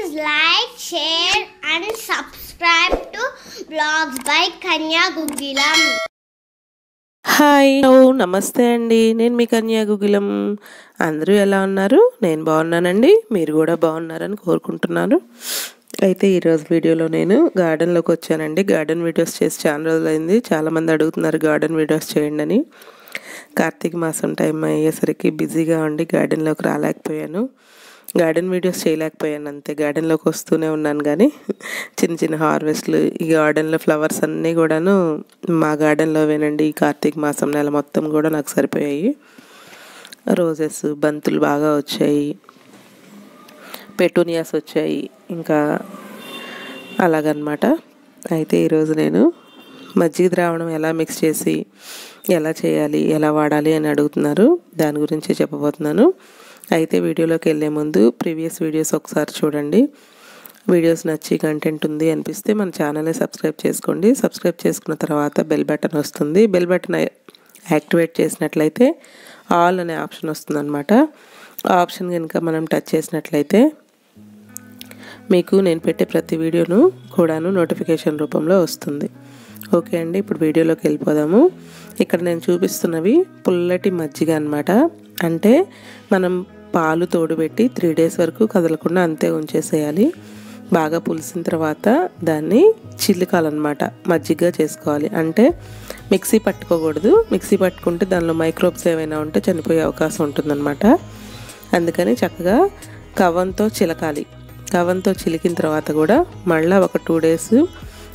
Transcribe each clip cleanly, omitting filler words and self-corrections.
Please like, share and subscribe to Vlogs by Kanya Gugilam. Hi నమస్తే అండి. నేను మీ కన్యా గుగిలం. అందరూ ఎలా ఉన్నారు? నేను బాగున్నానండి. మీరు కూడా బాగున్నారని కోరుకుంటున్నాను. అయితే ఈరోజు వీడియోలో నేను గార్డెన్లోకి వచ్చానండి. గార్డెన్ వీడియోస్ చేసి చాలా రోజులైంది. చాలామంది అడుగుతున్నారు గార్డెన్ వీడియోస్ చేయండి అని. కార్తీక మాసం టైం అయ్యేసరికి బిజీగా ఉండి గార్డెన్లోకి రాలేకపోయాను. గార్డెన్ వీడియోస్ చేయలేకపోయాను అంతే. గార్డెన్లోకి వస్తూనే ఉన్నాను కానీ చిన్న చిన్న హార్వెస్ట్లు, ఈ గార్డెన్లో ఫ్లవర్స్ అన్నీ కూడాను మా గార్డెన్లోవేనండి. ఈ కార్తీక మాసం నెల మొత్తం కూడా నాకు సరిపోయాయి. రోజెస్, బంతులు బాగా వచ్చాయి, పెటూనియాస్ వచ్చాయి, ఇంకా అలాగనమాట. అయితే ఈరోజు నేను మజ్జిగ ద్రావణం ఎలా మిక్స్ చేసి ఎలా చేయాలి, ఎలా వాడాలి అని అడుగుతున్నారు. దాని గురించి చెప్పబోతున్నాను. అయితే వీడియోలోకి వెళ్ళే ముందు ప్రీవియస్ వీడియోస్ ఒకసారి చూడండి. వీడియోస్ నచ్చి కంటెంట్ ఉంది అనిపిస్తే మన ఛానల్ని సబ్స్క్రైబ్ చేసుకోండి. సబ్స్క్రైబ్ చేసుకున్న తర్వాత బెల్ బటన్ వస్తుంది. బెల్ బటన్ యాక్టివేట్ చేసినట్లయితే ఆల్ అనే ఆప్షన్ వస్తుంది అనమాట. ఆ ఆప్షన్ కనుక మనం టచ్ చేసినట్లయితే మీకు నేను పెట్టే ప్రతి వీడియోను కూడాను నోటిఫికేషన్ రూపంలో వస్తుంది. ఓకే అండి, ఇప్పుడు వీడియోలోకి వెళ్ళిపోదాము. ఇక్కడ నేను చూపిస్తున్నవి పుల్లటి మజ్జిగ అనమాట. అంటే మనం పాలు తోడుపెట్టి 3 days వరకు కదలకుండా అంతే ఉంచేసేయాలి. బాగా పులిసిన తర్వాత దాన్ని చిల్లుకాలన్నమాట, మజ్జిగ చేసుకోవాలి. అంటే మిక్సీ పట్టుకోకూడదు. మిక్సీ పట్టుకుంటే దానిలో మైక్రోబ్స్ ఏమైనా ఉంటే చనిపోయే అవకాశం ఉంటుందన్నమాట. అందుకని చక్కగా కవ్వంతో చిలకాలి. కవ్వంతో చిలికిన తర్వాత కూడా మళ్ళీ ఒక 2 days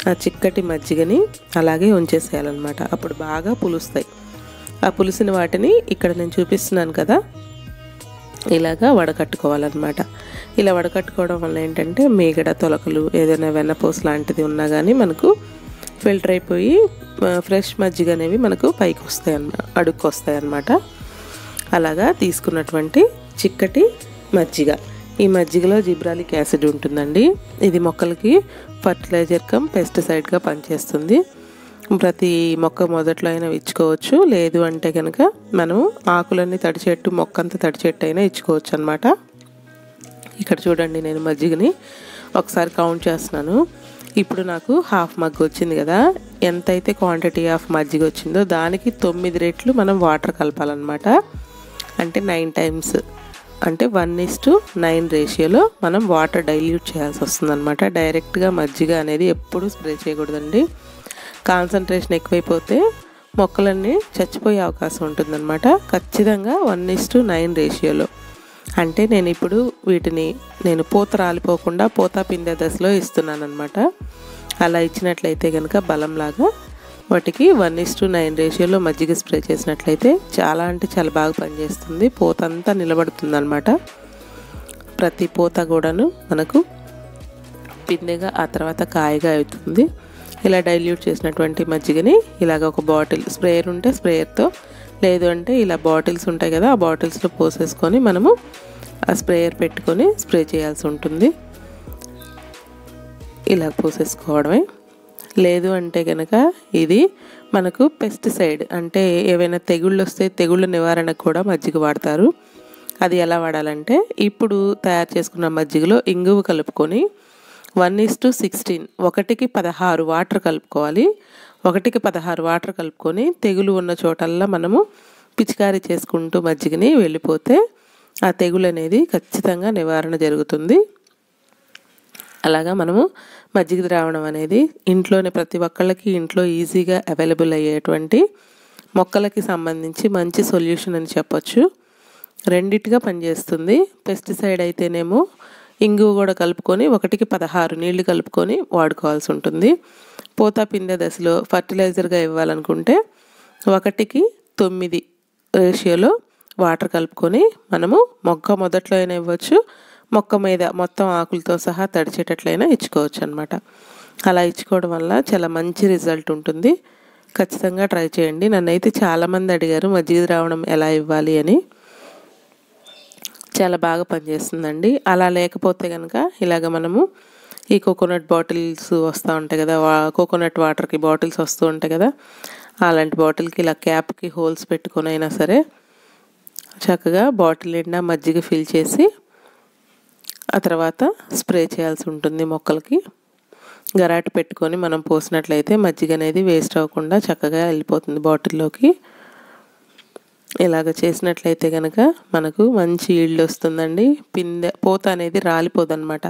ఆ చిక్కటి మజ్జిగని అలాగే ఉంచేసేయాలన్నమాట. అప్పుడు బాగా పులుస్తాయి. ఆ పులిసిన వాటిని ఇక్కడ నేను చూపిస్తున్నాను కదా, ఇలాగా వడకట్టుకోవాలన్నమాట. ఇలా వడకట్టుకోవడం వల్ల ఏంటంటే మీగడ, తొలకలు, ఏదైనా వెన్నపూస లాంటిది ఉన్నా కానీ మనకు ఫిల్టర్ అయిపోయి ఫ్రెష్ మజ్జిగ అనేవి మనకు పైకి వస్తాయి అడుక్కు వస్తాయి అన్నమాట. అలాగా తీసుకున్నటువంటి చిక్కటి మజ్జిగ. ఈ మజ్జిగలో జిబ్రాలిక్ యాసిడ్ ఉంటుందండి. ఇది మొక్కలకి ఫర్టిలైజర్ కమ్ పెస్టిసైడ్గా పనిచేస్తుంది. ప్రతి మొక్క మొదట్లో అయినా ఇచ్చుకోవచ్చు. లేదు అంటే కనుక మనము ఆకులన్నీ తడిచెట్టు, మొక్క అంతా తడిచెట్టు అయినా ఇచ్చుకోవచ్చు అనమాట. ఇక్కడ చూడండి, నేను మజ్జిగని ఒకసారి కౌంట్ చేస్తున్నాను. ఇప్పుడు నాకు 1/2 mug వచ్చింది కదా. ఎంతైతే క్వాంటిటీ ఆఫ్ మజ్జిగ వచ్చిందో దానికి 9 రెట్లు మనం వాటర్ కలపాలన్నమాట. అంటే 9 times, అంటే 1:9 రేషియోలో మనం వాటర్ డైల్యూట్ చేయాల్సి వస్తుంది అనమాట. డైరెక్ట్గా మజ్జిగ అనేది ఎప్పుడు స్ప్రే చేయకూడదండి. కాన్సన్ట్రేషన్ ఎక్కువైపోతే మొక్కలన్నీ చచ్చిపోయే అవకాశం ఉంటుందన్నమాట. ఖచ్చితంగా 1:9 రేషియోలో. అంటే నేను ఇప్పుడు వీటిని పూత రాలిపోకుండా పూత పిండే దశలో ఇస్తున్నాను అనమాట. అలా ఇచ్చినట్లయితే కనుక బలంలాగా వాటికి 1:9 రేషియోలో మజ్జిగ స్ప్రే చేసినట్లయితే చాలా అంటే చాలా బాగా పనిచేస్తుంది. పూత అంతా నిలబడుతుంది అనమాట. ప్రతి పూత కూడాను మనకు పిందెగా, ఆ తర్వాత కాయగా అవుతుంది. ఇలా డైల్యూట్ చేసినటువంటి మజ్జిగని ఇలాగ ఒక బాటిల్, స్ప్రేయర్ ఉంటే స్ప్రేయర్తో, లేదు అంటే ఇలా బాటిల్స్ ఉంటాయి కదా, ఆ బాటిల్స్లో పోసేసుకొని మనము ఆ స్ప్రేయర్ పెట్టుకొని స్ప్రే చేయాల్సి ఉంటుంది. ఇలా పోసేసుకోవడమే. లేదు అంటే కనుక ఇది మనకు పెస్టిసైడ్, అంటే ఏవైనా తెగుళ్ళు వస్తే తెగుళ్ళ నివారణకు కూడా మజ్జిగ వాడతారు. అది ఎలా వాడాలంటే, ఇప్పుడు తయారు చేసుకున్న మజ్జిగలో ఇంగువ కలుపుకొని 1:16, 1:16 వాటర్ కలుపుకోవాలి. 1:16 వాటర్ కలుపుకొని తెగులు ఉన్న చోటల్లా మనము పిచికారీ చేసుకుంటూ మజ్జిగని వెళ్ళిపోతే ఆ తెగులు అనేది ఖచ్చితంగా నివారణ జరుగుతుంది. అలాగా మనము మజ్జిగ ద్రావణం అనేది ఇంట్లోనే ప్రతి ఒక్కళ్ళకి ఇంట్లో ఈజీగా అవైలబుల్ అయ్యేటువంటి మొక్కలకి సంబంధించి మంచి సొల్యూషన్ అని చెప్పొచ్చు. రెండిటిగా పనిచేస్తుంది. పెస్టిసైడ్ అయితేనేమో ఇంగువ కూడా కలుపుకొని 1:16 నీళ్లు కలుపుకొని వాడుకోవాల్సి ఉంటుంది. పూత పిందె దశలో ఫర్టిలైజర్గా ఇవ్వాలనుకుంటే 1:9 రేషియోలో వాటర్ కలుపుకొని మనము మొక్క మొదట్లో అయినా ఇవ్వచ్చు, మొక్క మీద మొత్తం ఆకులతో సహా తడిచేటట్లయినా ఇచ్చుకోవచ్చు అనమాట. అలా ఇచ్చుకోవడం వల్ల చాలా మంచి రిజల్ట్ ఉంటుంది. ఖచ్చితంగా ట్రై చేయండి. నన్నైతే చాలామంది అడిగారు మజ్జిగ ద్రావణం ఎలా ఇవ్వాలి అని. చాలా బాగా పనిచేస్తుందండి. అలా లేకపోతే కనుక ఇలాగ మనము ఈ కోకోనట్ బాటిల్స్ వస్తూ ఉంటాయి కదా, కోకోనట్ వాటర్కి బాటిల్స్ వస్తూ ఉంటాయి కదా, అలాంటి బాటిల్కి ఇలా క్యాప్కి హోల్స్ పెట్టుకొని అయినా సరే చక్కగా బాటిల్ నిండా మజ్జిగ ఫిల్ చేసి ఆ తర్వాత స్ప్రే చేయాల్సి ఉంటుంది మొక్కలకి. గరాటు పెట్టుకొని మనం పోసినట్లయితే మజ్జిగ అనేది వేస్ట్ అవ్వకుండా చక్కగా వెళ్ళిపోతుంది బాటిల్లోకి. ఇలాగ చేసినట్లయితే కనుక మనకు మంచి ఈల్డ్ వస్తుందండి. పూత అనేది రాలిపోదన్నమాట.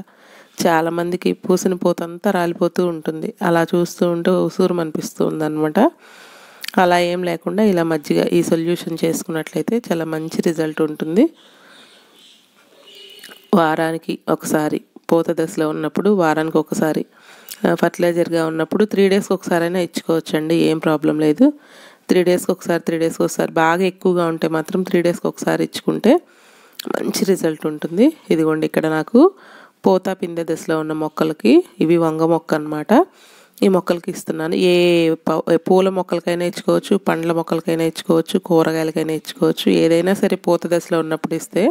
చాలామందికి పూసిన పూత అంతా రాలిపోతూ ఉంటుంది. అలా చూస్తూ ఉంటే ఉసూరు అనిపిస్తూ ఉందన్నమాట. అలా ఏం లేకుండా ఇలా మజ్జిగ ఈ సొల్యూషన్ చేసుకున్నట్లయితే చాలా మంచి రిజల్ట్ ఉంటుంది. వారానికి ఒకసారి, పూత దశలో ఉన్నప్పుడు వారానికి ఒకసారి, ఫర్టిలైజర్గా ఉన్నప్పుడు 3 డేస్కి ఒకసారైనా ఇచ్చుకోవచ్చండి, ఏం ప్రాబ్లం లేదు. 3 డేస్కి ఒకసారి బాగా ఎక్కువగా ఉంటే మాత్రం 3 డేస్కి ఒకసారి ఇచ్చుకుంటే మంచి రిజల్ట్ ఉంటుంది. ఇదిగోండి ఇక్కడ నాకు పూత పిందె దశలో ఉన్న మొక్కలకి, ఇవి వంగ మొక్క అన్నమాట, ఈ మొక్కలకి ఇస్తున్నాను. ఏ పూల మొక్కలకైనా ఇచ్చుకోవచ్చు, పండ్ల మొక్కలకైనా ఇచ్చుకోవచ్చు, కూరగాయలకైనా ఇచ్చుకోవచ్చు. ఏదైనా సరే పూత దశలో ఉన్నప్పుడు ఇస్తే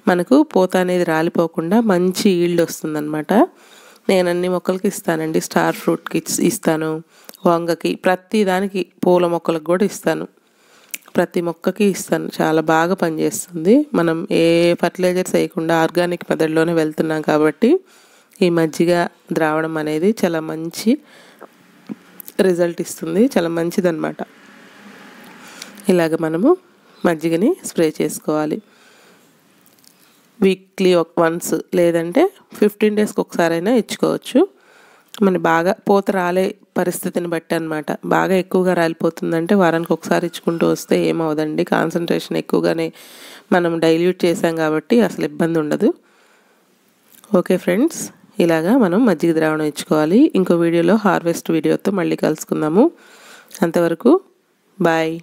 మనకు పూత అనేది రాలిపోకుండా మంచి ఈల్డ్ వస్తుందన్నమాట. నేను అన్ని మొక్కలకి ఇస్తానండి. స్టార్ ఫ్రూట్కి ఇస్తాను, వంగకి, ప్రతి దానికి, పూల మొక్కలకు కూడా ఇస్తాను, ప్రతి మొక్కకి ఇస్తాను. చాలా బాగా పనిచేస్తుంది. మనం ఏ ఫర్టిలైజర్స్ వేయకుండా ఆర్గానిక్ మెథడ్లోనే వెళ్తున్నాం కాబట్టి ఈ మజ్జిగ ద్రావణం అనేది చాలా మంచి రిజల్ట్ ఇస్తుంది, చాలా మంచిదన్నమాట. ఇలాగ మనము మజ్జిగని స్ప్రే చేసుకోవాలి. వీక్లీ వన్స్ లేదంటే 15 డేస్కి ఒకసారైనా ఇచ్చుకోవచ్చు. మన బాగా పూత రాలే పరిస్థితిని బట్టి అన్నమాట. బాగా ఎక్కువగా రాలిపోతుందంటే వారానికి ఒకసారి ఇచ్చుకుంటూ వస్తే ఏమవుదండి, కాన్సన్ట్రేషన్ ఎక్కువగానే మనం డైల్యూట్ చేసాం కాబట్టి అసలు ఇబ్బంది ఉండదు. ఓకే ఫ్రెండ్స్, ఇలాగా మనం మజ్జిగ ద్రావణం ఇచ్చుకోవాలి. ఇంకో వీడియోలో హార్వెస్ట్ వీడియోతో మళ్ళీ కలుసుకుందాము. అంతవరకు బాయ్.